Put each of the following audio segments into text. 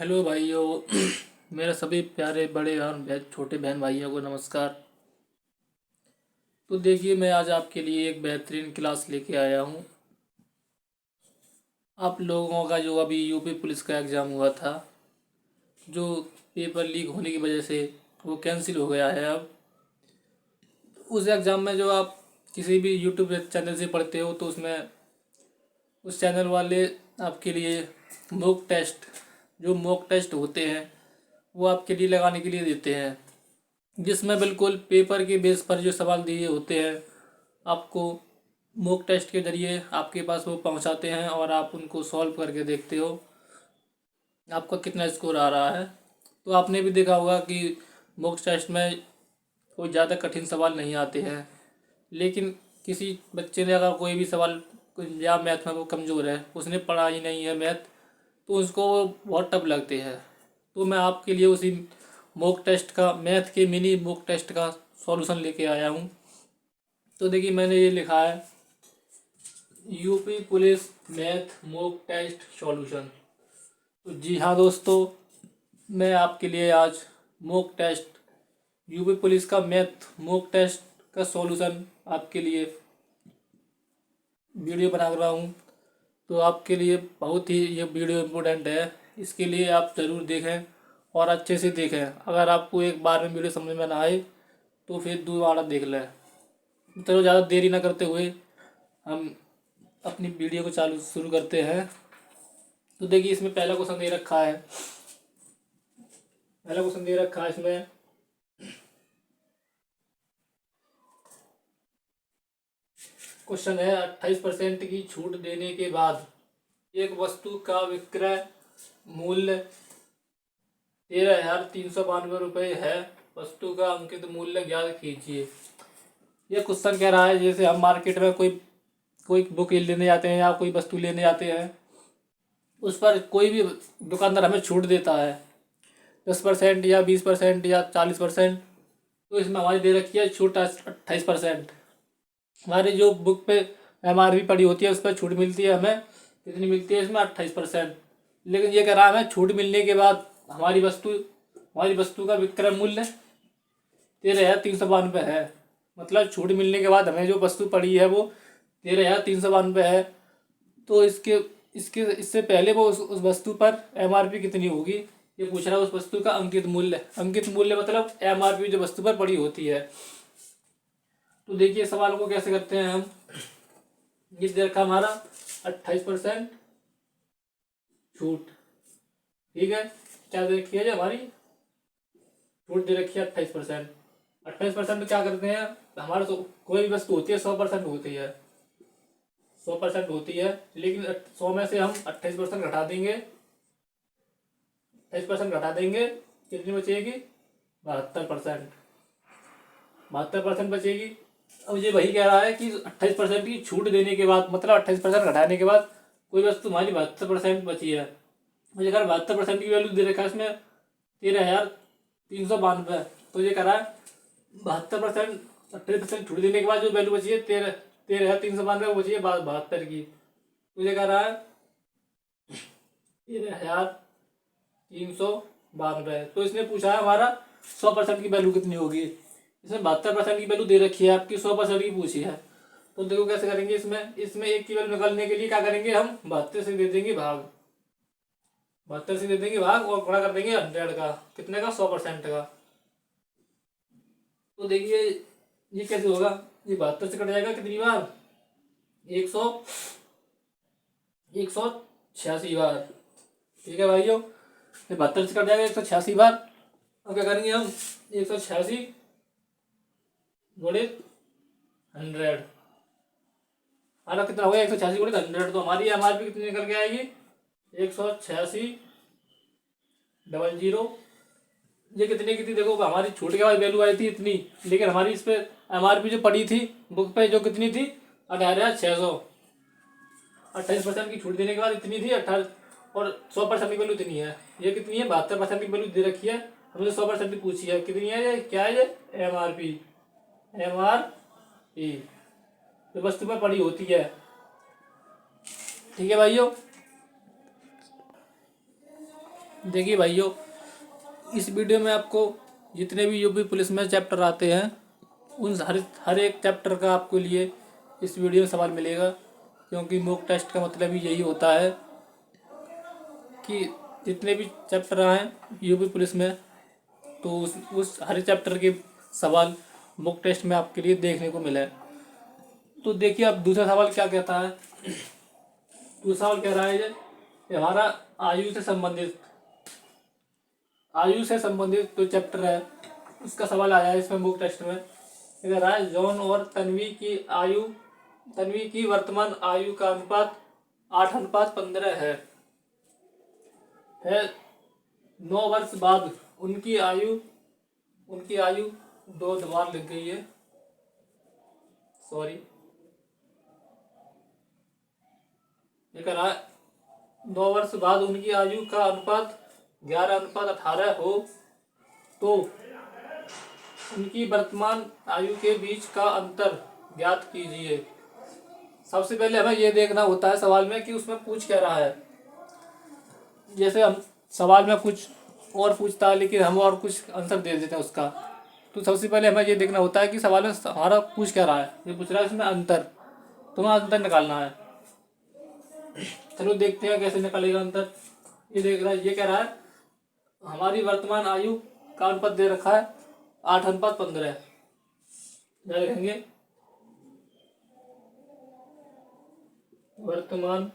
Hello भाइयों। मेरे सभी प्यारे बड़े और छोटे बहन भाइयों को नमस्कार। तो देखिए, मैं आज आपके लिए एक बेहतरीन क्लास लेके आया हूँ। आप लोगों का जो अभी यूपी पुलिस का एग्ज़ाम हुआ था, जो पेपर लीक होने की वजह से वो कैंसिल हो गया है। अब उस एग्ज़ाम में जो आप किसी भी यूट्यूब चैनल से पढ़ते हो, तो उसमें उस चैनल वाले आपके लिए मॉक टेस्ट होते हैं, वो आपके लिए लगाने के लिए देते हैं, जिसमें बिल्कुल पेपर के बेस पर जो सवाल दिए होते हैं आपको मॉक टेस्ट के ज़रिए आपके पास वो पहुंचाते हैं और आप उनको सॉल्व करके देखते हो आपका कितना स्कोर आ रहा है। तो आपने भी देखा होगा कि मॉक टेस्ट में कोई ज़्यादा कठिन सवाल नहीं आते हैं, लेकिन किसी बच्चे ने अगर कोई भी सवाल या मैथ में वो कमज़ोर है, उसने पढ़ा ही नहीं है मैथ, तो उसको वो बहुत टफ लगते हैं। तो मैं आपके लिए उसी मॉक टेस्ट का, मैथ के मिनी मॉक टेस्ट का सॉल्यूशन लेके आया हूँ। तो देखिए, मैंने ये लिखा है UP police math mock test solution. तो जी हाँ दोस्तों, मैं आपके लिए आज मॉक टेस्ट, यूपी पुलिस का मैथ मॉक टेस्ट का सॉल्यूशन आपके लिए वीडियो बना रहा हूँ। तो आपके लिए बहुत ही ये वीडियो इम्पोर्टेंट है, इसके लिए आप ज़रूर देखें और अच्छे से देखें। अगर आपको एक बार में वीडियो समझ में ना आए तो फिर दोबारा देख लें। तो ज़्यादा देरी ना करते हुए हम अपनी वीडियो को शुरू करते हैं। तो देखिए, इसमें पहला क्वेश्चन दे रखा है इसमें। क्वेश्चन है 28% की छूट देने के बाद एक वस्तु का विक्रय मूल्य 13,392 है। वस्तु का अंकित मूल्य ज्ञात कीजिए। ये क्वेश्चन कह रहा है, जैसे हम मार्केट में कोई कोई बुक लेने जाते हैं या कोई वस्तु लेने जाते हैं, उस पर कोई भी दुकानदार हमें छूट देता है 10% या 20% या 40%। तो इसमें हमारी दे रखी है छूट 28%। हमारी जो बुक पे MRP पड़ी होती है, उस पर छूट मिलती है हमें, कितनी मिलती है इसमें 28%। लेकिन ये कह रहा है हमें छूट मिलने के बाद हमारी वस्तु का विक्रय मूल्य 13,392 है। मतलब छूट मिलने के बाद हमें जो वस्तु पड़ी है वो 13,392 है। तो इससे पहले वो उस वस्तु पर MRP कितनी होगी, ये पूछ रहा है। उस वस्तु का अंकित मूल्य मतलब MRP जो वस्तु पर पड़ी होती है। तो देखिए, सवाल को कैसे करते हैं हम। ये दे रखा हमारा 28% छूट, ठीक है। क्या दे रखी है, जो हमारी छूट दे रखी है 28%। 28% क्या करते हैं, हमारे तो कोई भी वस्तु होती है 100% होती है, 100% होती है। लेकिन 100 में से हम 28% घटा देंगे, 28% घटा देंगे, कितनी बचेगी 72%। 72% बचेगी। अब ये वही कह रहा है कि 28% की छूट देने के बाद, मतलब 28% घटाने के बाद कोई वस्तु हमारी 72% बची है। मुझे अगर 72% की वैल्यू दे रखा है इसमें 13,392। तो ये कह रहा है 72%, 28% छूट देने के बाद जो वैल्यू बची है 13,392 बची है 72 की। तो ये कह रहा है 13,392। तो इसने पूछा है हमारा 100% की वैल्यू कितनी होगी। इसमें 72% की वैल्यू दे रखी है आपकी, 100% की पूछी है। तो देखो कैसे करेंगे। इसमें एक की वैल्यू निकालने के लिए क्या करेंगे, हम 72 से दे देंगे भाग, 72 से दे देंगे भाग और गुणा कर देंगे 100 का, कितने का 100% का। तो देखिए ये कैसे होगा, ये 72 से कट जाएगा कितनी बार, 186 बार, ठीक है भाइयों। ये 72 से कट जाएगा 186 बार। अब क्या करेंगे हम, 186 गुणित 100, हमारा कितना हो गया 186 गुणित 100। तो हमारी MRP कितनी निकल के आएगी 186,00। ये कितने की थी, देखो हमारी छूट के बाद वैल्यू आई थी इतनी, लेकिन हमारी इस पे MRP जो पड़ी थी बुक पे जो कितनी थी 18,600। 28% की छूट देने के बाद इतनी थी 18, और 100% की वैल्यू इतनी है। ये कितनी है 72% की वैल्यू दे रखी है, हमने 100% की पूछी है, कितनी है ये, क्या है ये MRP जो वस्तु पर पड़ी होती है, ठीक है भाइयों। देखिए भाइयों, इस वीडियो में आपको जितने भी यूपी पुलिस में चैप्टर आते हैं उन हर एक चैप्टर का आपको लिए इस वीडियो में सवाल मिलेगा, क्योंकि मॉक टेस्ट का मतलब ही यही होता है कि जितने भी चैप्टर आए यूपी पुलिस में तो उस हर चैप्टर के सवाल मॉक टेस्ट में आपके लिए देखने को मिले। तो देखिए अब दूसरा सवाल क्या कहता है। दूसरा सवाल कह रहा है कि हमारा आयु से संबंधित जो चैप्टर है उसका सवाल आया है इसमें मॉक टेस्ट में। कह रहा है जॉन और तन्वी की वर्तमान आयु का अनुपात 8:15 है 9 वर्ष बाद उनकी आयु दो बार लिख गई है, सॉरी। ये कह रहा है 9 वर्ष बाद उनकी आयु का अनुपात 11:18 हो तो उनकी वर्तमान आयु के बीच का अंतर ज्ञात कीजिए। सबसे पहले हमें यह देखना होता है सवाल में कि उसमें पूछ क्या रहा है। जैसे हम सवाल में कुछ और पूछता है लेकिन हम और कुछ आंसर दे देते हैं उसका, तो सबसे पहले हमें ये देखना होता है कि सवाल में हमारा पूछ क्या रहा है। ये पूछ रहा है इसमें अंतर, तो हमें अंतर निकालना है। चलो देखते हैं कैसे निकालेगा अंतर। ये कह रहा है हमारी वर्तमान आयु का अनुपात दे रखा है 8:15। लिखेंगे वर्तमान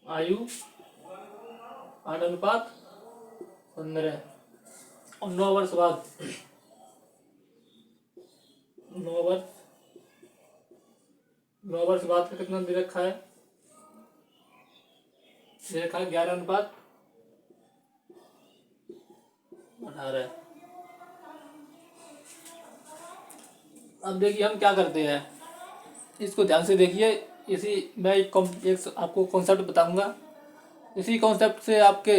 आयु 8:15 और 9 वर्ष बाद 9 वर्ष बाद का कितना दे रखा है? दे रखा है 11:18। अब देखिए हम क्या करते हैं, इसको ध्यान से देखिए। मैं एक आपको कॉन्सेप्ट बताऊंगा। इसी कॉन्सेप्ट से आपके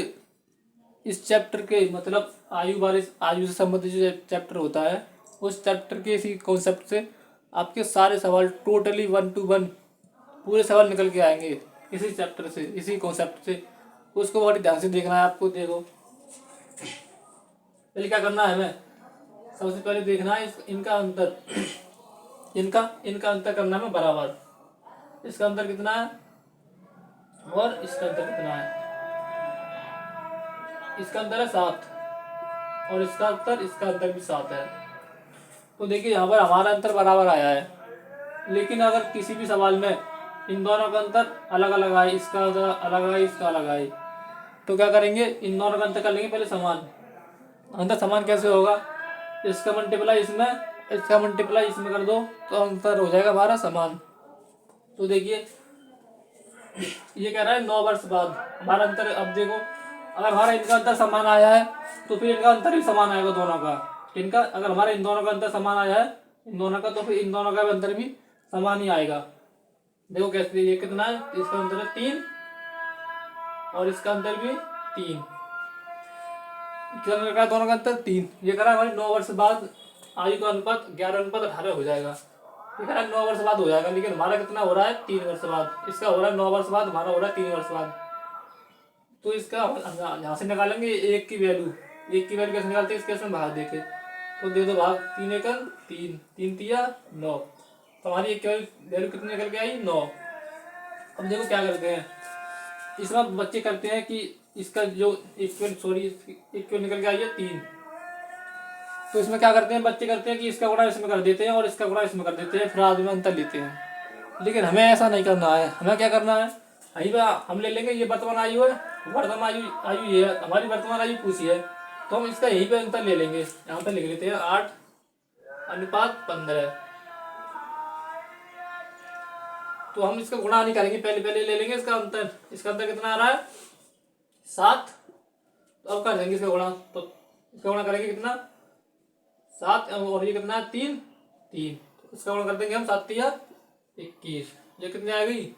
इस चैप्टर के मतलब आयु से संबंधित जो चैप्टर होता है उस चैप्टर के इसी कॉन्सेप्ट से आपके सारे सवाल टोटली 1 to 1 पूरे सवाल निकल के आएंगे इसी चैप्टर से, इसी कॉन्सेप्ट से। उसको बहुत ध्यान से देखना है आपको। देखो पहले क्या करना है, हमें सबसे पहले देखना है इनका अंतर। इनका अंतर करना है बराबर। इसका अंतर कितना है और इसका अंतर कितना है? इसका अंतर है 7 और इसका अंतर भी 7 है। तो देखिए यहाँ पर हमारा अंतर बराबर आया है, लेकिन अगर किसी भी सवाल में इन दोनों का अंतर अलग अलग आए, इसका अलग आए, इसका अलग आए, तो क्या करेंगे, इन दोनों का अंतर कर लेंगे पहले समान। अंतर समान कैसे होगा? इसका मल्टीप्लाई इसमें कर दो तो अंतर हो जाएगा हमारा समान। तो देखिए ये कह रहा है 9 वर्ष बाद हमारा अंतर। अब देखो अगर हमारा इनका अंतर समान आया है तो फिर इनका अंतर भी समान आएगा दोनों का। अगर हमारा इन दोनों का अंतर समान आया है इन दोनों का, तो फिर इन दोनों का अंतर भी समान ही आएगा। देखो कैसे, ये कितना है, इसका अंतर है 3 और इसका अंतर भी 3। कितना दोनों का अंतर 3। ये कह रहा है हमारी 9 वर्ष बाद आयु का अनुपात 11:18 हो जाएगा। ये कह रहा है 9 वर्ष बाद हो जाएगा, लेकिन हमारा कितना हो रहा है 3 वर्ष बाद। इसका हो रहा है 9 वर्ष बाद, हमारा हो रहा है 3 वर्ष बाद। तो इसका यहाँ से निकालेंगे एक की वैल्यू कैसे निकालते हैं, इसके इसमें भाग देके तो दे दो भाग 3 एकड़ 3 3 तिया 9। तो हमारी एक वैल्यू कितनी निकल के आई 9। अब देखो क्या करते हैं, इसमें बच्चे करते हैं कि इसका जो इक्वल निकल के आई है 3। तो इसमें क्या करते हैं बच्चे करते हैं कि इसका गुणा इसमें कर देते हैं और इसका गुणा इसमें कर देते हैं, फिर आदमी अंतर लेते हैं। लेकिन हमें ऐसा नहीं करना है। हमें क्या करना है, हम ले लेंगे ये वर्तमान आयु है, आयु ये है, हमारी वर्तमान आयु पूछी है तो हम इसका यहीं पे अंतर ले लेंगे। यहाँ पे लिख लेते हैं 8:15। तो हम इसका गुणा नहीं करेंगे, पहले ले लेंगे इसका अंतर। इसका अंतर कितना आ रहा है 7। तो अब कर देंगे इसका गुणा, तो इसका गुणा करेंगे कितना 7 और ये कितना है 3 3। इसका गुणा कर देंगे हम 7 तिया 21। ये कितने आ गई,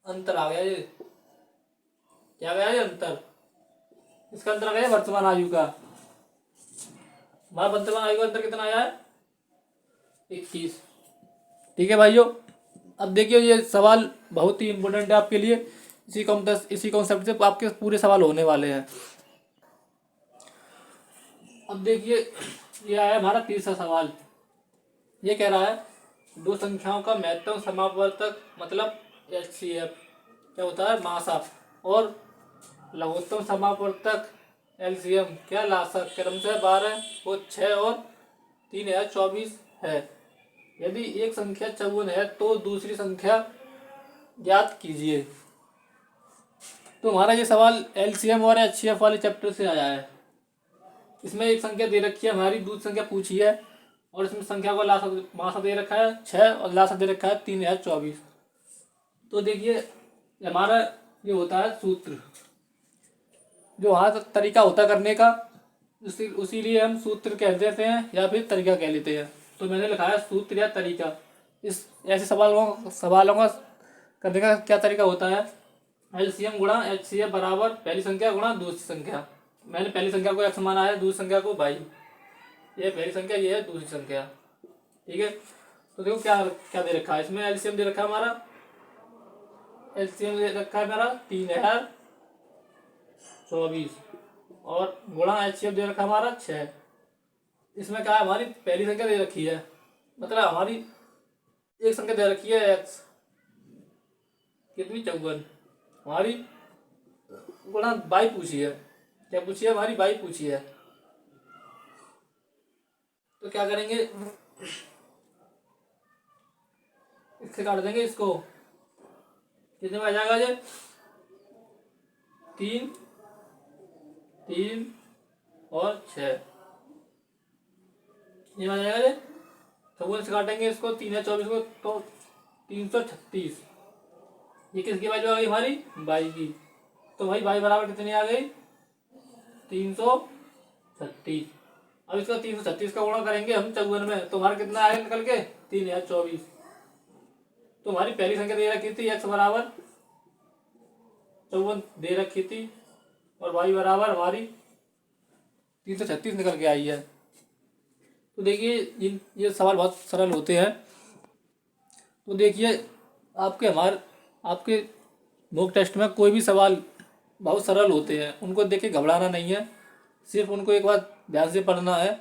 अंतर आ गया। ये क्या गया, ये अंतर। इसका अंतर आ गया वर्तमान आयु का। हमारा वर्तमान आयु का अंतर कितना आया है 21। ठीक है भाइयों, अब देखिए ये सवाल बहुत ही इम्पोर्टेंट है आपके लिए, इसी कॉन्सेप्ट से आपके पूरे सवाल होने वाले हैं। अब देखिए, ये आया हमारा तीसरा सवाल। ये कह रहा है दो संख्याओं का महत्तम समापवर्तक मतलब HCF क्या होता है, मासा, और लघुत्तम समापवर्तक LCM क्या, लासा, क्रमशः 12 और 6 और 3 है 24 है। यदि एक संख्या 54 है तो दूसरी संख्या ज्ञात कीजिए। तो हमारा ये सवाल LCM और HCF वाले चैप्टर से आया है। इसमें एक संख्या दे रखी है हमारी, दूसरी संख्या पूछी है, और इसमें संख्या को मासा दे रखा है 6 और लासा दे रखा है 3 है 24। तो देखिए हमारा ये होता है सूत्र, जो वहाँ तरीका होता है करने का, उसीलिए हम सूत्र कह देते हैं या फिर तरीका कह लेते हैं। तो मैंने लिखा है सूत्र या तरीका। इस ऐसे सवालों का करने का क्या तरीका होता है, LCM गुणा HCF बराबर पहली संख्या गुणा दूसरी संख्या। मैंने पहली संख्या को x माना है, दूसरी संख्या को y। ये पहली संख्या, ये है दूसरी संख्या, ठीक है। तो देखो क्या क्या दे रखा है इसमें। LCM दे रखा है हमारा, LCM दे रखा है मेरा 3 है 24, और गुणा HCF दे रखा है हमारा 6। इसमें क्या है, हमारी पहली संख्या दे रखी है, मतलब हमारी एक संख्या दे रखी है x कितनी 54, हमारी गुणा y पूछी है। क्या पूछी है, हमारी y पूछी है। तो क्या करेंगे, इससे काट देंगे इसको, कितने में आ जाएगा ये 3 3 और 6, ये आ जाएगा ये। 54 से काटेंगे इसको, 3 है 24 को, तो 336। ये किसकी वैल्यू आ गई, हमारी y की। तो भाई y बराबर कितनी आ गई 336। अब इसका 336 का गुणा करेंगे हम 54 में, तो हमारा कितना आएगा निकल के 3 है 24। तो हमारी पहली संख्या दे रखी थी x बराबर 54 दे रखी थी, और y बराबर हमारी 336 निकल के आई है। तो देखिए ये सवाल बहुत सरल होते हैं। तो देखिए आपके मॉक टेस्ट में कोई भी सवाल बहुत सरल होते हैं, उनको देख के घबराना नहीं है, सिर्फ उनको एक बार ध्यान से पढ़ना है,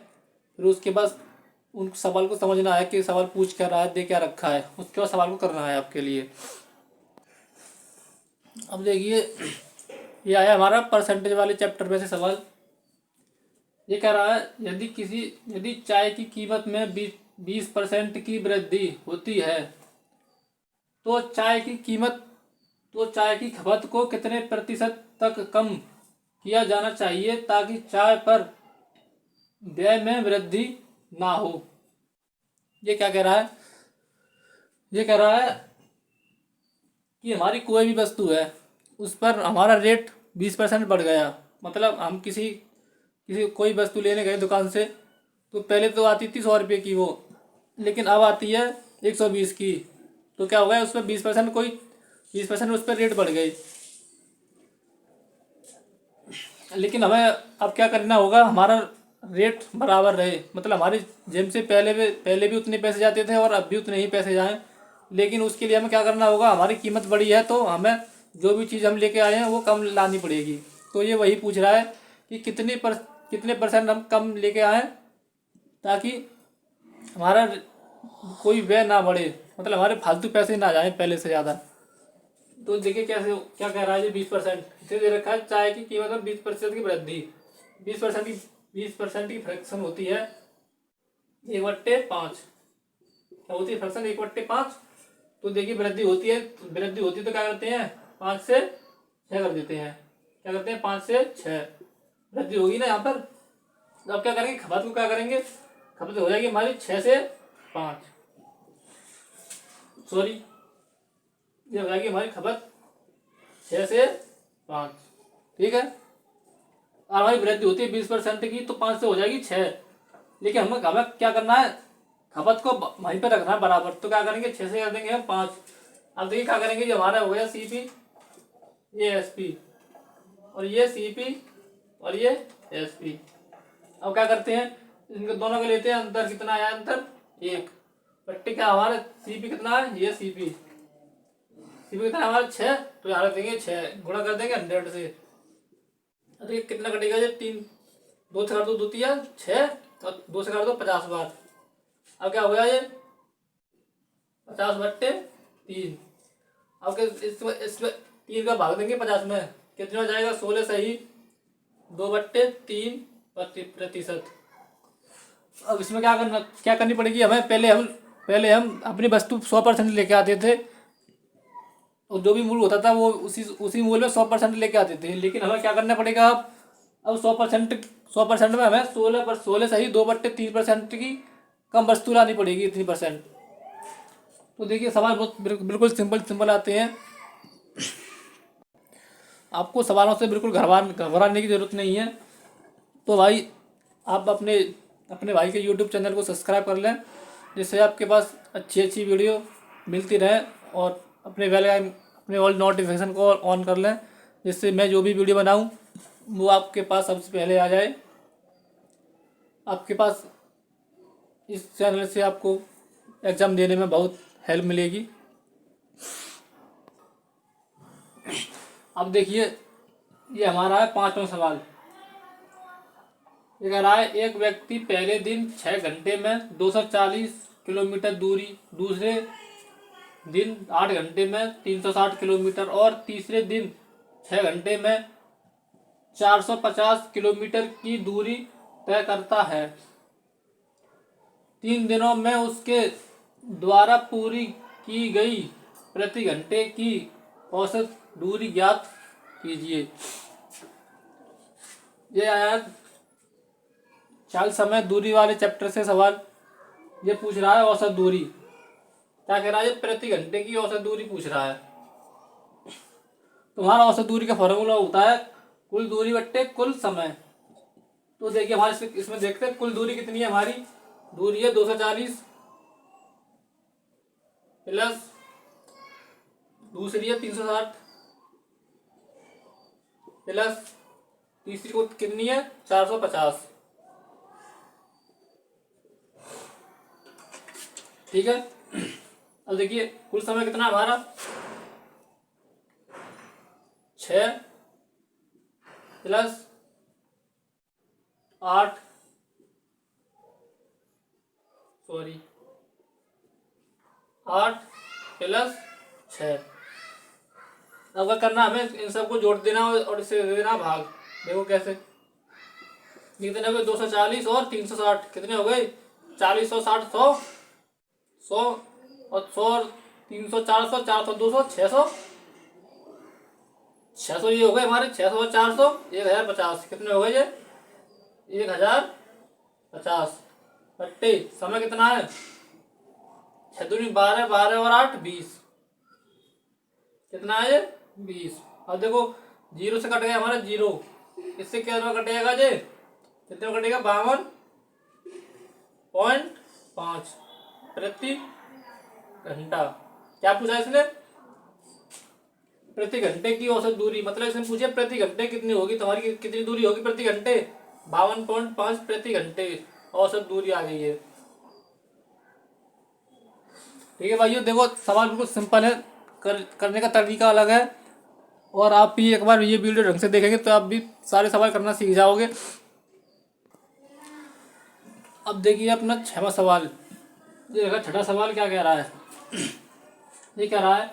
फिर उसके बाद उन सवाल को समझना है कि सवाल पूछ क्या रहा है, दे क्या रखा है, उसके बाद सवाल को करना है आपके लिए। अब देखिए ये आया हमारा परसेंटेज वाले चैप्टर में से सवाल। ये कह रहा है यदि चाय की कीमत में 20% की वृद्धि होती है तो चाय की खपत को कितने प्रतिशत तक कम किया जाना चाहिए ताकि चाय पर व्यय में वृद्धि ना हो। ये क्या कह रहा है, ये कह रहा है कि हमारी कोई भी वस्तु है उस पर हमारा रेट 20% बढ़ गया, मतलब हम किसी कोई वस्तु लेने गए दुकान से, तो पहले तो आती थी 100 रुपये की वो, लेकिन अब आती है 120 की। तो क्या हो गया, उस पर 20% उस पर रेट बढ़ गई। लेकिन हमें अब क्या करना होगा, हमारा रेट बराबर रहे, मतलब हमारी जेब से पहले भी उतने पैसे जाते थे और अब भी उतने ही पैसे जाएं। लेकिन उसके लिए हमें क्या करना होगा, हमारी कीमत बढ़ी है तो हमें जो भी चीज़ हम लेके आए हैं वो कम लानी पड़ेगी। तो ये वही पूछ रहा है कि कितने परसेंट हम कम लेके आएँ ताकि हमारा कोई व्यय ना बढ़े, मतलब हमारे फालतू पैसे ना जाएं पहले से ज़्यादा। तो देखिए क्या कह रहा है, ये 20% इसे दे रखा है, चाय की कीमत में 20% की वृद्धि। 20% की फ्रैक्शन होती है 1/5। क्या होती है फ्रैक्शन, 1/5। तो देखिए वृद्धि होती है तो क्या करते हैं 5 से 6 कर देते हैं। क्या करते हैं 5 से 6 वृद्धि होगी ना यहाँ पर। तो अब क्या करेंगे, खपत को क्या करेंगे, खपत हो जाएगी हमारी 6 से 5, सॉरी ये हो जाएगी हमारी खपत 6 से 5, ठीक है। और हमारी वृद्धि होती है 20% की, तो 5 से हो जाएगी 6। लेकिन हमें क्या करना है, खपत को वहीं पर रखना है बराबर। तो क्या करेंगे 6 से कर देंगे हम 5। अब देखिए क्या करेंगे, जो हमारा हो गया CP, ये SP, और ये CP और ये SP। अब क्या करते हैं, इनके दोनों को लेते हैं, अंतर कितना आया, अंतर 1। पट्टी क्या हमारा CP कितना है, ये CP, सी में कितना हमारा 6, तो यहाँ रख देंगे 6, गुणा कर देंगे 100 से। तो ये कितना कटेगा, ये 3, 2 से काट दो 2 तिया 6 और 2 से काट दो 50 बार। अब क्या हो गया ये 50/3। अब इसमें 3 का भाग देंगे 50 में, कितना हो जाएगा 16 सही 2/3%। अब इसमें क्या करनी पड़ेगी हमें, पहले हम अपनी वस्तु 100% लेके आते थे, और जो भी मूल होता था वो उसी मूल में 100% लेके आते थे। लेकिन हमें क्या करना पड़ेगा अब 100% में हमें 16 सही 2/3% की कम वस्तु लानी पड़ेगी, इतनी परसेंट। तो देखिए सवाल बहुत बिल्कुल सिंपल आते हैं। आपको सवालों से बिल्कुल घबराने की ज़रूरत नहीं है। तो भाई आप अपने भाई के यूट्यूब चैनल को सब्सक्राइब कर लें, जिससे आपके पास अच्छी वीडियो मिलती रहे, और अपने ऑल नोटिफिकेशन को ऑन कर लें, जिससे मैं जो भी वीडियो बनाऊं वो आपके पास सबसे पहले आ जाए। आपके पास इस चैनल से आपको एग्ज़ाम देने में बहुत हेल्प मिलेगी। अब देखिए ये हमारा है 5वां सवाल। ये कह रहा है एक व्यक्ति पहले दिन 6 घंटे में 240 किलोमीटर दूरी, दूसरे दिन 8 घंटे में 360 किलोमीटर और तीसरे दिन 6 घंटे में 450 किलोमीटर की दूरी तय करता है। 3 दिनों में उसके द्वारा पूरी की गई प्रति घंटे की औसत दूरी ज्ञात कीजिए। ये आया चाल समय दूरी वाले चैप्टर से सवाल। ये पूछ रहा है औसत दूरी, क्या कह रहा है, प्रति घंटे की औसत दूरी पूछ रहा है। तुम्हारा औसत दूरी का फॉर्मूला होता है कुल दूरी बट्टे कुल समय। तो देखिए हमारे इसमें देखते हैं कुल दूरी कितनी है। हमारी दूरी है 240 प्लस दूसरी है 360 प्लस तीसरी को कितनी है 450। ठीक है। अब देखिए कुल समय कितना हमारा 6 प्लस 8 प्लस 6। अब क्या करना, हमें इन सबको जोड़ देना और इसे दे देना भाग। देखो कैसे, कितने हो गए 240 और 360, कितने हो गए 40 और 60 100 और 100 और 300 400 400 200 600 ये हो गए हमारे 600 और 400 1050। कितने हो गए ये 1050 बट्टे समय कितना है 6 दूनी 12 12 और 8 20। कितना है ये 20। अब देखो 0 से कट गया हमारा 0, इससे क्या कटेगा ये, कितने कटेगा 52.5 प्रति घंटा। क्या पूछा इसने, प्रति घंटे की औसत दूरी, मतलब इसने पूछे प्रति घंटे कितनी होगी, तुम्हारी कितनी दूरी होगी प्रति घंटे 52.5 प्रति घंटे औसत दूरी आ गई है। ठीक है भाइयों, देखो सवाल बिल्कुल सिंपल है, करने का तरीका अलग है, और आप भी एक बार ये वीडियो ढंग से देखेंगे तो आप भी सारे सवाल करना सीख जाओगे। अब देखिए अपना 6वां सवाल। ये देखा 6ठा सवाल क्या कह रहा है। ये कह रहा है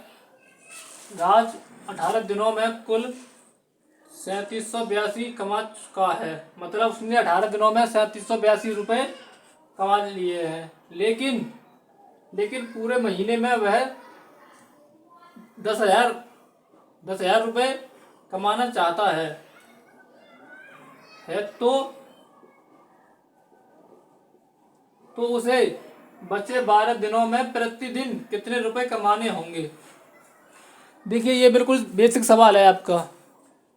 राज 18 दिनों में कुल 3782 कमा चुका है, मतलब उसने 18 दिनों में 3782 रुपये कमा लिए हैं, लेकिन पूरे महीने में वह 10,000 रुपये कमाना चाहता है तो उसे बचे 12 दिनों में प्रतिदिन कितने रुपए कमाने होंगे। देखिए ये बिल्कुल बेसिक सवाल है आपका,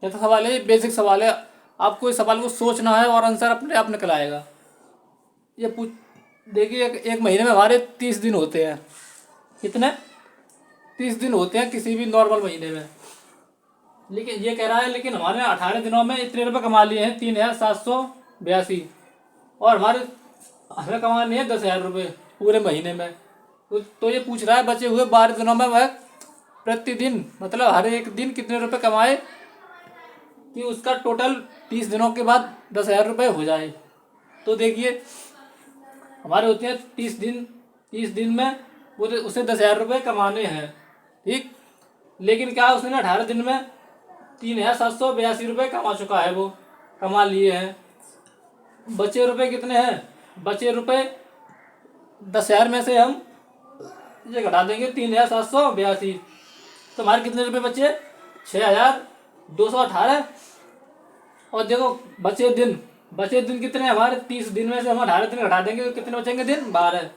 जैसा सवाल है ये बेसिक सवाल है, आपको इस सवाल को सोचना है और आंसर अपने आप निकल आएगा। ये देखिए एक महीने में हमारे 30 दिन होते हैं, कितने 30 दिन होते हैं किसी भी नॉर्मल महीने में, लेकिन ये कह रहा है लेकिन हमारे 18 दिनों में इतने रुपये कमा लिए हैं 3782, और हमें कमाने हैं 10,000 रुपये पूरे महीने में। तो ये पूछ रहा है बचे हुए 12 दिनों में वह प्रतिदिन मतलब हर एक दिन कितने रुपए कमाए कि उसका टोटल 30 दिनों के बाद 10,000 रुपये हो जाए। तो देखिए हमारे होते हैं 30 दिन में वो उसे 10,000 रुपये कमाने हैं, ठीक। लेकिन क्या उसने 18 दिन में 3,782 रुपये कमा चुका है, वो कमा लिए हैं। बचे रुपए कितने हैं? बचे रुपए 10,000 में से हम ये घटा देंगे 3,782, तो हमारे कितने रुपए बचे? 6,218। और देखो बचे दिन कितने हैं हमारे? 30 दिन में से हम 18 दिन घटा देंगे तो कितने बचेंगे दिन? 12।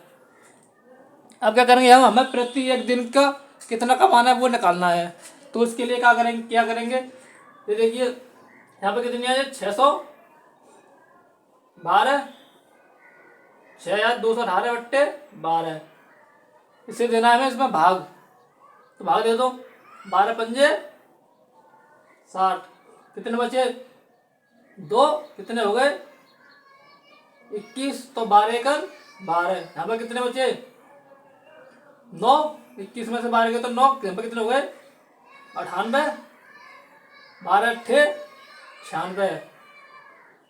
अब क्या करेंगे हम? हमें प्रति एक दिन का कितना कमाना है वो निकालना है। तो उसके लिए क्या करेंगे? ये देखिए यहाँ पे कितनी है? 612, 6,218 बट्टे 12। इसे देना है हमें इसमें भाग, तो भाग दे दो। 12 पंजे 60, कितने बचे? 2, कितने हो गए? 21, तो 12 एकड़ 12। यहाँ पर कितने बचे? 9, 21 में से 12 गए तो 9, यहाँ पर कितने हो गए? 98, 12 अट्ठे 96,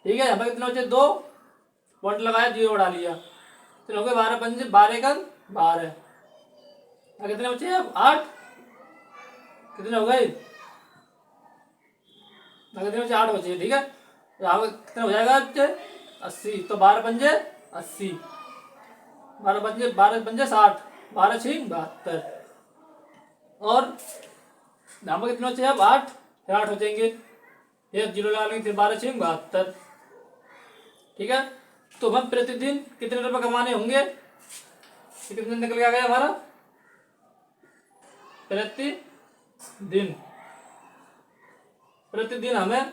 ठीक है। यहाँ पर कितने बचे? 2 पॉइंट लगाया, 0 उड़ा लिया, तो हो गए 12 पंजे 12 एकड़ 12। कितने बचे? अब 8, कितने हो गए? कितने बचे? 8 बचे, ठीक है। यहाँ पर कितना हो जाएगा? 80, तो 12 पंजे 80, 12 पंजे 60, 12 6 72। और यहाँ पर कितने बचे? अब 8, फिर 8 हो जाएंगे, फिर 0 लगा लेंगे, फिर 12 6 72, ठीक है। तो हम प्रतिदिन कितने रुपए कमाने होंगे? कितने निकल के आ गया हमारा? प्रतिदिन हमें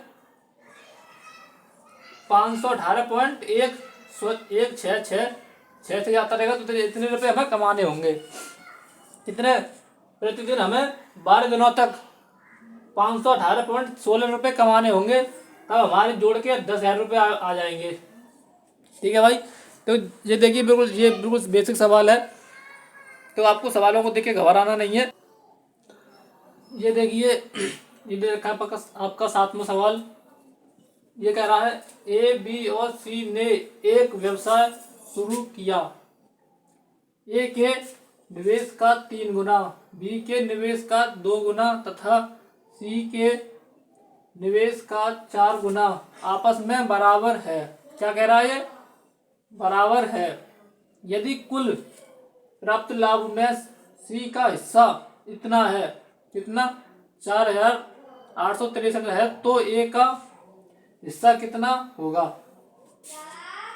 518.166 से जाता रहेगा, तो इतने रुपए हमें कमाने होंगे। कितने? प्रतिदिन हमें 12 दिनों तक 518.16 रुपये कमाने होंगे, तब हमारे जोड़ के 10,000 रुपये आ जाएंगे, ठीक है भाई। तो ये देखिए ये बिल्कुल बेसिक सवाल है, तो आपको सवालों को देख के घबराना नहीं है। ये देखिए ये दे रखा है आपका 7वां सवाल। ये कह रहा है ए, बी और सी ने एक व्यवसाय शुरू किया। ए के निवेश का 3 गुना, बी के निवेश का 2 गुना तथा सी के निवेश का 4 गुना आपस में बराबर है। क्या कह रहा है ये? बराबर है। यदि कुल प्राप्त लाभ में सी का हिस्सा इतना है, कितना? 4,863 है, तो ए का हिस्सा कितना होगा?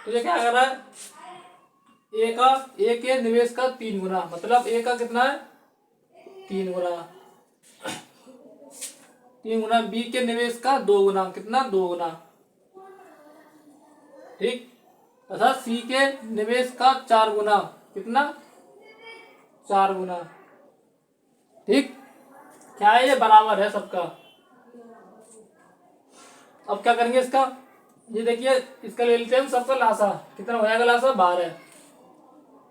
तो ये क्या कर रहा है? ए के निवेश का 3 गुना, मतलब ए का कितना है? 3 गुना। 3 गुना बी के निवेश का 2 गुना, कितना? 2 गुना, ठीक। तथा सी के निवेश का 4 गुना, कितना? 4 गुना, ठीक। क्या है? ये बराबर है सबका। अब क्या करेंगे इसका? ये देखिए इसका ले लेते हैं हम सबका लासा। कितना हो जाएगा लासा? 12,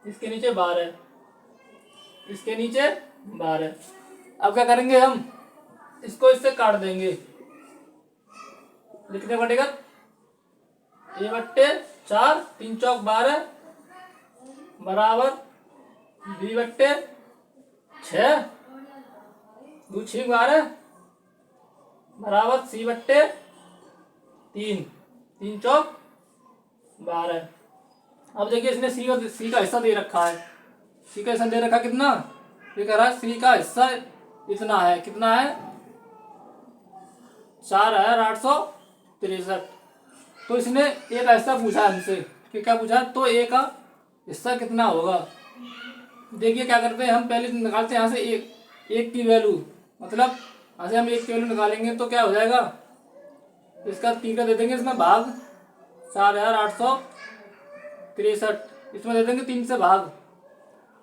इसके नीचे 12, इसके नीचे 12। अब क्या करेंगे हम? इसको इससे काट देंगे, लिखने पड़ेगा ए बट्टे 4, 3 चौक 12 बराबर बी बट्टे 6, 2 6 12 बराबर सी बट्टे 3, 3 चौक 12। अब देखिए इसने सी का हिस्सा दे रखा है। सी का हिस्सा दे रखा कितना? ये कह रहा है सी का हिस्सा इतना है, कितना है? 4,863। तो इसने एक ऐसा पूछा हमसे कि क्या पूछा? तो ए का हिस्सा कितना होगा? देखिए क्या करते हैं हम, पहले निकालते हैं यहाँ से एक की वैल्यू, मतलब यहाँ से हम 1 की वैल्यू निकालेंगे तो क्या हो जाएगा? इसका 3 का दे देंगे इसमें भाग, 4,863 इसमें दे देंगे 3 से भाग।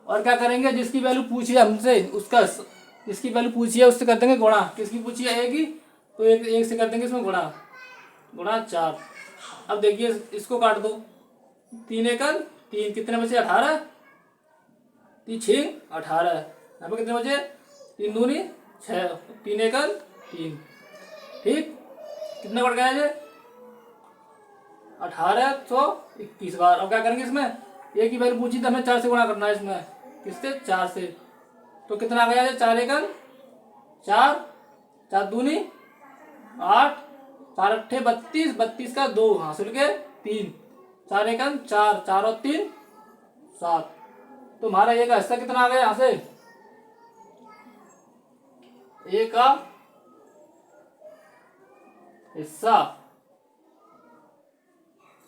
और क्या करेंगे? जिसकी वैल्यू पूछी है हमसे उसका, जिसकी वैल्यू पूछी है उससे कर देंगे गुणा। किसकी पूछी है? ए की, तो एक से कर देंगे इसमें गुणा, 4। अब देखिए इसको काट दो, 3 एकड़ 3, कितने बचे? 18, 3 6 18। यहाँ पे कितने बचे? तीन दूनी 6, तीन एकल 3। ठीक, कितना बढ़ गया ये 1821 बार। अब क्या करेंगे इसमें, एक ही वैल्यू पूछी तो हमें 4 से गुणा करना है इसमें, किससे 4 से। तो कितना आ गया ये 4 एकल 4, 4 दूनी 8, 4 अट्ठे 32, 32 का 2 हासिल के 3, 4 एकम 4, 4 और 3 7। तुम्हारा ए का हिस्सा कितना आ गया यहाँ से, ए का हिस्सा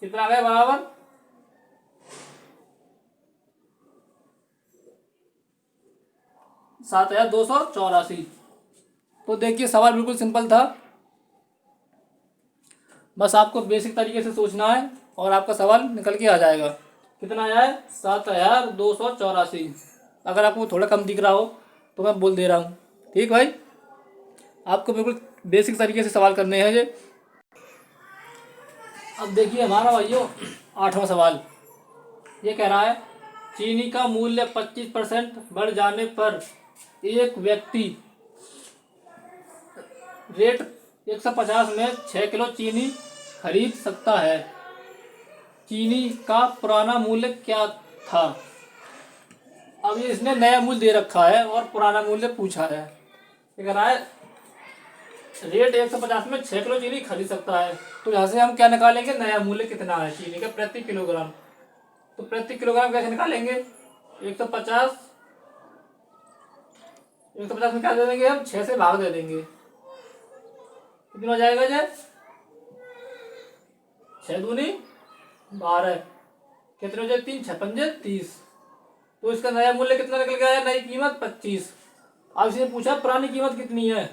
कितना आ गया बराबर 7284। तो देखिए सवाल बिल्कुल सिंपल था, बस आपको बेसिक तरीके से सोचना है और आपका सवाल निकल के आ जाएगा। कितना आया है 7284। अगर आपको थोड़ा कम दिख रहा हो तो मैं बोल दे रहा हूँ। ठीक भाई, आपको बिल्कुल बेसिक तरीके से सवाल करने हैं ये। अब देखिए हमारा भाइयों 8वां सवाल ये कह रहा है, चीनी का मूल्य 25% बढ़ जाने पर एक व्यक्ति रेट 150 में 6 किलो चीनी खरीद सकता है। चीनी का पुराना मूल्य क्या था। अब ये इसने नया मूल्य दे रखा है और पुराना मूल्य पूछा है। ये कह रहा है रेट 150 में 6 किलो चीनी खरीद सकता है। तो यहाँ से हम क्या निकालेंगे, नया मूल्य कितना है चीनी का प्रति किलोग्राम। तो प्रति किलोग्राम कैसे निकालेंगे, 150 में क्या दे देंगे हम, 6 से भाग दे देंगे। कितना हो जाएगा ये 6 दूनी 12, कितने हो जाए 3 6 पंजे 30। तो इसका नया मूल्य कितना निकल गया है, नई कीमत 25। अब इसने पूछा पुरानी कीमत कितनी है।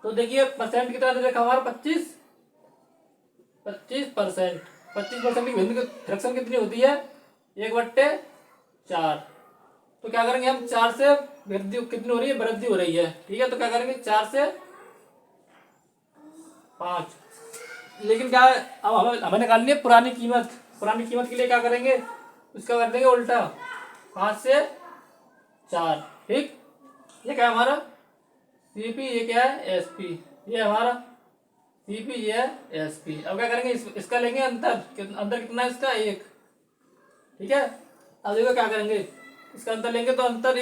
तो देखिए परसेंट कितना दे रखा हमारा 25%। 25% की फ्रैक्शन कितनी होती है 1/4। तो क्या करेंगे हम 4 से वृद्धि कितनी हो रही है, वृद्धि हो रही है। ठीक है, तो क्या करेंगे 4 से 5। लेकिन क्या है, अब हमें निकालनी है पुरानी कीमत। पुरानी कीमत के लिए क्या करेंगे, उसका कर देंगे उल्टा 5 से 4। ठीक, ये क्या है हमारा सीपी, ये क्या है एसपी, ये हमारा सीपी, ये है एसपी। अब क्या करेंगे इसका लेंगे अंतर, अंतर कितना है इसका 1। ठीक है, अब देखो क्या करेंगे, इसका अंतर लेंगे तो अंतर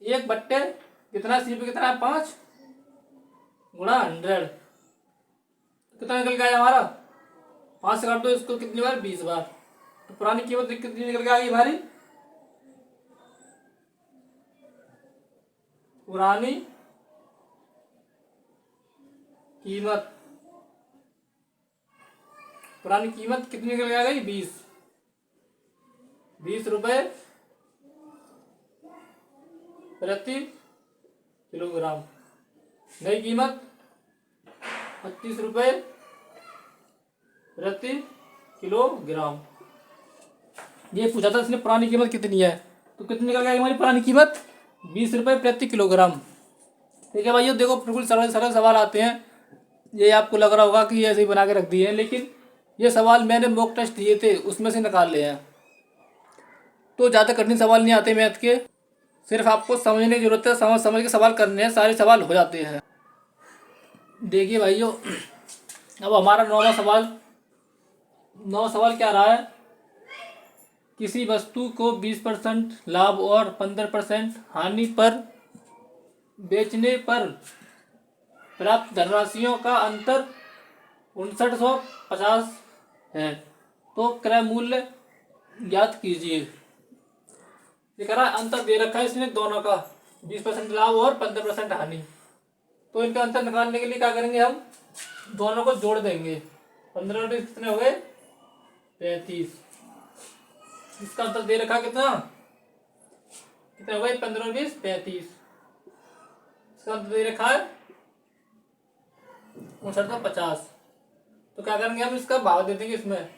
1 बट्टे कितना सीपी कितना है 5 गुणा 100। कितना निकल गया हमारा 5 से काट दो इसको कितनी बार 20 बार। तो पुरानी कीमत कितनी निकल के आ गई हमारी, पुरानी कीमत, पुरानी कीमत कितनी निकल के आ गई 20 रुपए प्रति किलोग्राम। नई कीमत 25 रुपए प्रति किलोग्राम। ये पूछा था इसने पुरानी कीमत कितनी है, तो कितनी निकल गई हमारी पुरानी कीमत 20 रुपए प्रति किलोग्राम। ठीक है भाइयों, देखो बिल्कुल सरल सरल सवाल आते हैं। ये आपको लग रहा होगा कि ये ऐसे ही बना के रख दिए हैं, लेकिन ये सवाल मैंने मॉक टेस्ट दिए थे उसमें से निकाल लिए हैं। तो ज़्यादा कठिन सवाल नहीं आते मैथ के, सिर्फ आपको समझने की जरूरत है, समझ समझ के सवाल करने हैं, सारे सवाल हो जाते हैं। देखिए भाइयों अब हमारा 9वां सवाल क्या रहा है, किसी वस्तु को 20% लाभ और 15% हानि पर बेचने पर प्राप्त धनराशियों का अंतर 5950 है। तो क्रय मूल्य ज्ञात कीजिए। ये कह रहा है अंतर दे रखा है इसने दोनों का, 20% लाभ और 15% हानि। तो इनका अंतर निकालने के लिए क्या करेंगे, हम दोनों को जोड़ देंगे। 15 और 20 कितने हो गए 35। इसका अंतर दे रखा कितना, कितने हो गए 15 और 20 35। इसका अंतर दे रखा है 5950। तो क्या करेंगे हम इसका भाग दे देंगे इसमें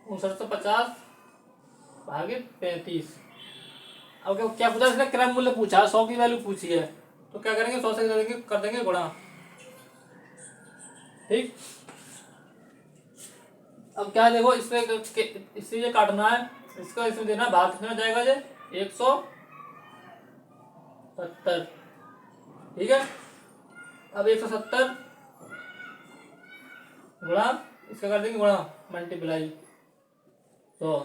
5950 भागित 35। अब क्या पूछा इसने, क्रय मूल्य पूछा, 100 की वैल्यू पूछी है। तो क्या करेंगे 100 से कर देंगे गुणा। ठीक, अब क्या देखो इससे ये काटना है, इसका इसमें देना भाग कितना जाएगा ये 100 70। ठीक है, अब 170 गुणा, इसका कर देंगे गुणा मल्टीप्लाई 100।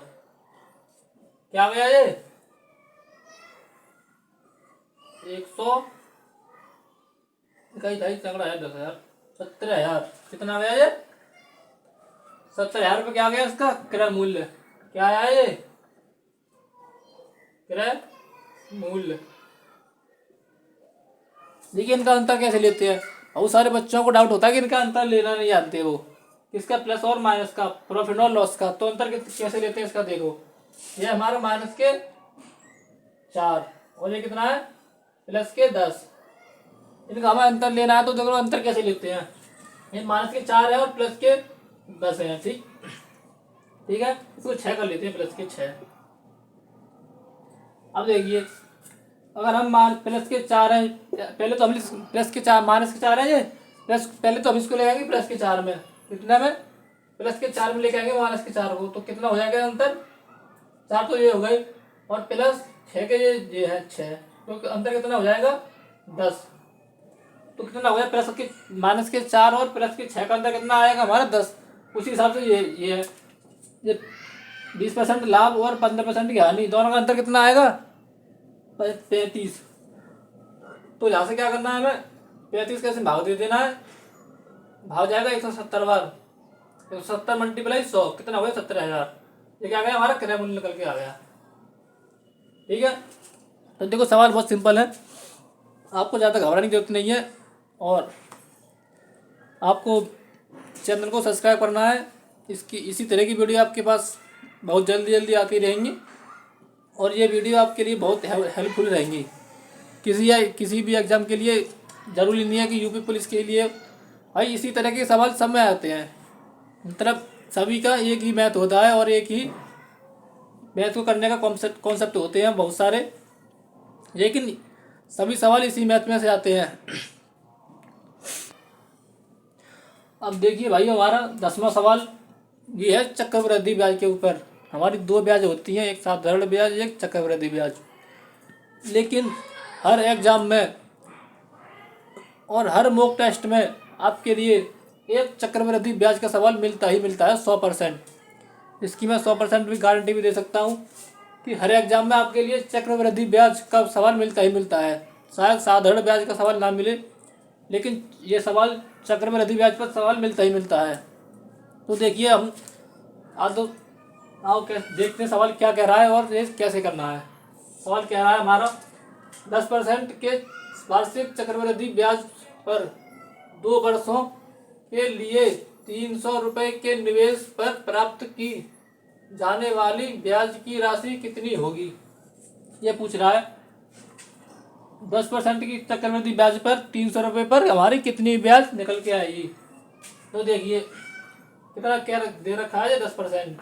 क्या आ गया ये 100 इकाई ढाई तगड़ा है 10,000 17,000। कितना आ गया ये 70,000 रुपये। क्या आ गया इसका क्रय मूल्य? क्या आया ये क्रय मूल्य? देखिए इनका अंतर कैसे लेते हैं। बहुत सारे बच्चों को डाउट होता है कि इनका अंतर लेना नहीं जानते वो, किसका प्लस और माइनस का, प्रॉफिट और लॉस का। तो अंतर कैसे लेते हैं इसका देखो, ये हमारा माइनस के 4 और ये कितना है प्लस के 10। इनका हमें अंतर लेना है तो देखो अंतर कैसे लेते हैं। ये माइनस के 4 है और प्लस के 10 है। ठीक है, इसको 6 कर लेते हैं, प्लस के 6। अब देखिए अगर हम प्लस के 4 है, पहले तो हम प्लस के 4 माइनस के 4 है ये प्लस, पहले तो हम इसको ले आएंगे प्लस के 4 में, कितना में प्लस के 4 में लेके आएंगे माइनस के 4 को, तो कितना हो जाएगा अंतर 4 तो ये हो गई और प्लस 6 के ये है 6, तो अंतर कितना हो जाएगा 10। तो कितना हो गया प्लस के माइनस के 4 और प्लस के 6 का अंतर कितना आएगा हमारा 10। उसी हिसाब से ये है, ये 20% लाभ और 15% की हानि, दोनों का अंतर कितना आएगा 35। तो यहाँ से क्या करना है हमें 35 कैसे भाग दे देना है, भाग जाएगा 170 बार, 170 मल्टीप्लाई 100 कितना हो गया 70,000। ये क्या गया हमारा क्रय मूल्य निकल के आ गया। ठीक है, तो देखो सवाल बहुत सिंपल है, आपको ज़्यादा घबराने की जरूरत नहीं है और आपको चैनल को सब्सक्राइब करना है। इसी तरह की वीडियो आपके पास बहुत जल्दी आती रहेंगी और ये वीडियो आपके लिए बहुत हेल्पफुल रहेंगी। किसी भी एग्ज़ाम के लिए ज़रूरी नहीं है कि यूपी पुलिस के लिए, भाई इसी तरह के सवाल सब में आते हैं। मतलब सभी का एक ही मैथ होता है और एक ही मैथ को करने का कॉन्सेप्ट होते हैं बहुत सारे, लेकिन सभी सवाल इसी मैथ में से आते हैं। अब देखिए भाई हमारा 10वां सवाल ये है चक्रवृद्धि ब्याज के ऊपर। हमारी 2 ब्याज होती हैं, एक साधारण ब्याज एक चक्रवृद्धि ब्याज। लेकिन हर एग्जाम में और हर मॉक टेस्ट में आपके लिए एक चक्रवृद्धि ब्याज का सवाल मिलता ही मिलता है 100%। इसकी मैं 100% भी गारंटी भी दे सकता हूँ कि हर एग्जाम में आपके लिए चक्रवृद्धि ब्याज का सवाल मिलता ही मिलता है। शायद साधारण ब्याज का सवाल ना मिले, लेकिन ये सवाल चक्रवृद्धि ब्याज पर सवाल मिलता ही मिलता है। तो देखिए हम आओ देखते हैं सवाल क्या कह रहा है और ये कैसे करना है। सवाल कह रहा है हमारा 10% के वार्षिक चक्रवृद्धि ब्याज पर 2 वर्षों के लिए 300 रुपये के निवेश पर प्राप्त की जाने वाली ब्याज की राशि कितनी होगी, ये पूछ रहा है। 10% की चक्रवृद्धि ब्याज पर 300 रुपये पर हमारी कितनी ब्याज निकल के आएगी। तो देखिए कितना क्या दे रखा है 10%।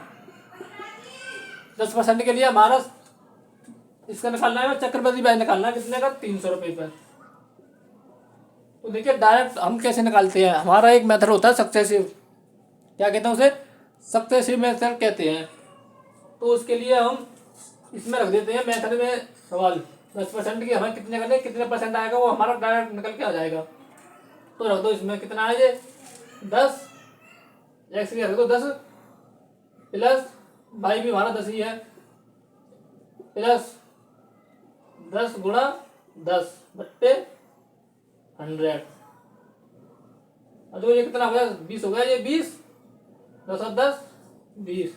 10% के लिए हमारा इसका निकालना है, चक्रवृद्धि ब्याज निकालना है कितने का 300 रुपये पर। तो देखिए डायरेक्ट हम कैसे निकालते हैं, हमारा एक मेथड होता है सक्सेसिव, क्या कहते हैं उसे सक्सेसिव मेथड कहते हैं। तो उसके लिए हम इसमें रख देते हैं मेथड में सवाल 10% की हमें कितने करने कितने परसेंट आएगा वो हमारा डायरेक्ट निकल के आ जाएगा। तो रख दो इसमें कितना है ये 10 एक्स रख दो 10 प्लस वाई भी हमारा 10 ही है प्लस 10 गुणा 10 बट्टे 100। अब ये कितना हो गया 20 हो गया, ये 20 10 और 10 20।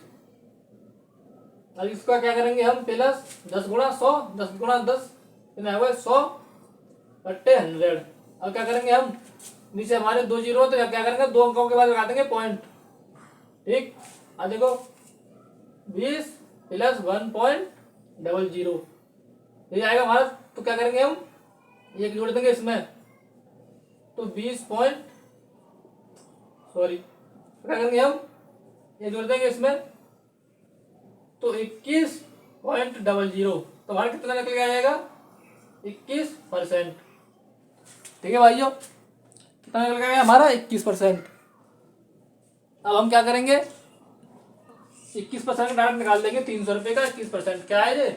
अब इसका क्या करेंगे हम प्लस 10 गुणा 100 10 गुणा 10 कितना होगा 100 बट्टे 100। अब क्या करेंगे हम नीचे हमारे 2 जीरो तो क्या करेंगे 2 अंकों के बाद लगा देंगे पॉइंट। ठीक, अब देखो 20 प्लस 1.00 ये आएगा हमारा। तो क्या करेंगे हम एक जोड़ देंगे इसमें तो 20 पॉइंट क्या करेंगे हम ये जोड़ देंगे इसमें तो 21.00। तो हमारा कितना निकल के आएगा 21%। ठीक है भाइयों, कितना निकल गया हमारा 21%। अब हम क्या करेंगे 21% डायरेक्ट निकाल देंगे 300 रुपये का 21% क्या है ये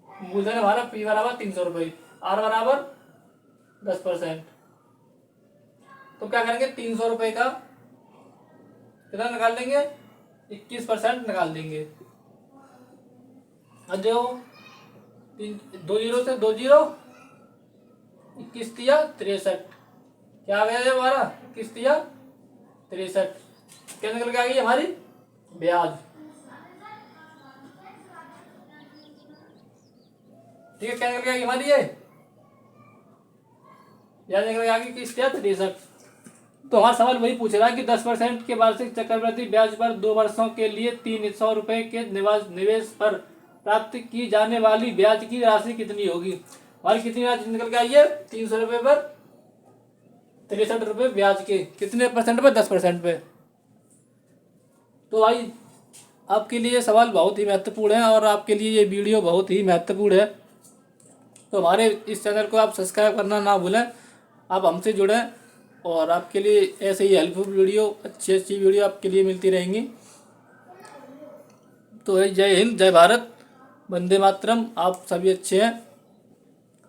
मूलधन हमारा पी बराबर 300 रुपये। आर बराबर 10%। तो क्या करेंगे, 300 रुपये का कितना निकाल देंगे, 21% निकाल देंगे। अब देखो, 2 जीरो से 2 जीरो, 21 तिया 63, क्या आ गया है हमारा, 21 तिया 63। क्या निकल के आ गई हमारी, ब्याज। ठीक है, क्या निकल के आ गई हमारी ये ब्याज, निकल के आ गई 21 तिया 63। तो हमारा सवाल वही पूछ रहा है कि 10% के वार्षिक चक्रवृद्धि ब्याज पर 2 वर्षों के लिए 300 रुपये के निवेश पर प्राप्त की जाने वाली ब्याज की राशि कितनी होगी। हमारी कितनी राशि निकल के आई है, 300 रुपये पर 63 रुपये ब्याज के, कितने परसेंट पे, 10% पे। तो भाई आपके लिए सवाल बहुत ही महत्वपूर्ण है और आपके लिए ये वीडियो बहुत ही महत्वपूर्ण है। तो हमारे इस चैनल को आप सब्सक्राइब करना ना भूलें, आप हमसे जुड़ें और आपके लिए ऐसे ही हेल्पफुल वीडियो, अच्छी अच्छी वीडियो आपके लिए मिलती रहेंगी। तो जय हिंद, जय भारत, वंदे मातरम। आप सभी अच्छे हैं,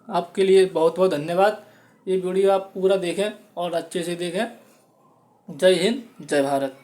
आपके लिए बहुत बहुत धन्यवाद। ये वीडियो आप पूरा देखें और अच्छे से देखें। जय हिंद, जय भारत।